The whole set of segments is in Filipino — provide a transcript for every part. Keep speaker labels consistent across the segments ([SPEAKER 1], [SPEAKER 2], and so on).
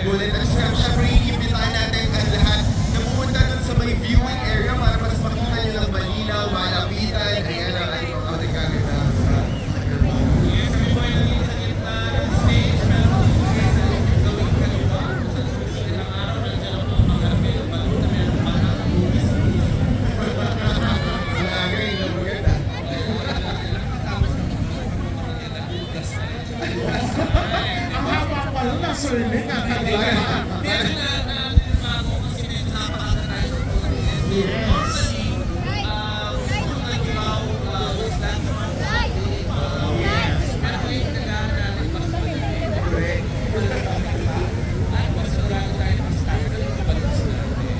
[SPEAKER 1] Ngunit siyempre iimbitahan natin ang lahat na pumunta dun sa may viewing area para mas makita nyo ng malinaw, malapitan. Ayan ang ating mga autogamit na
[SPEAKER 2] Ang haba pala na swimming at yes.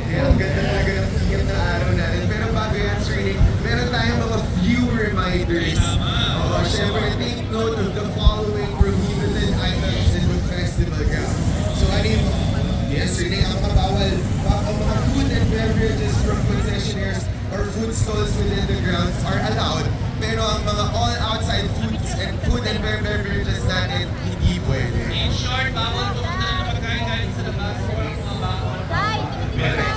[SPEAKER 1] Kaya ang ganda talaga ng ticket na araw natin. Pero bago yan, Sir Nick, meron tayong mga few reminders. Oo, syempre, take note of the following prohibited items in the festival ground. So, ano yung, yes, Sir Nick, ang mga food and beverages from concessionaires or food stalls within the grounds are allowed. Pero ang mga all outside foods and food and beverages natin, hindi pwede.
[SPEAKER 3] In short, bawal pumunta ng pagkain galing sa labas o mga baon.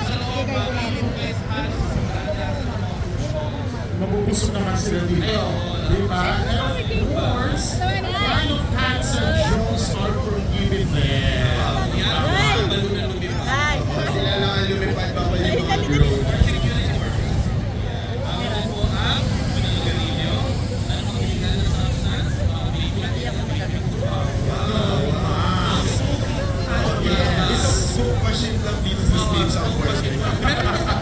[SPEAKER 3] Sa loob, bawal yung face mask.
[SPEAKER 2] Mabubusog naman sila dito. Di ba? And of course, kind of hats and shows are prohibited there.
[SPEAKER 3] Yan, bawal balon na lumipad.
[SPEAKER 1] Sila lang ang lumipad, bawal yung mga group.
[SPEAKER 3] Bawal po ang pinagarilyo, ano mga illegal na substance, mga vehicle.
[SPEAKER 1] Isang scoop machine lang dito sa stage sa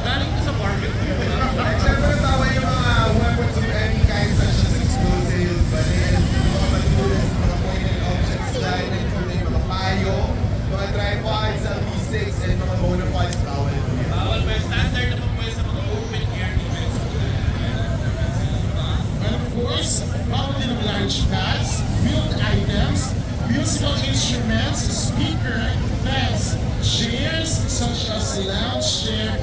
[SPEAKER 3] Galing ko sa barbecue.
[SPEAKER 1] At syempre bawal yung mga weapons of any kind such as explosives, baril, mga matulas, mga pointed objects dahil including mga payo, mga tripods, selfie sticks, and mga monopods, bawal po yan.
[SPEAKER 3] Bawal pa yung standard na po sa mga open air events.
[SPEAKER 2] And of course, bawal din ang large pads, wheeled items, musical instruments, speaker, beds, chairs such as lounge chair,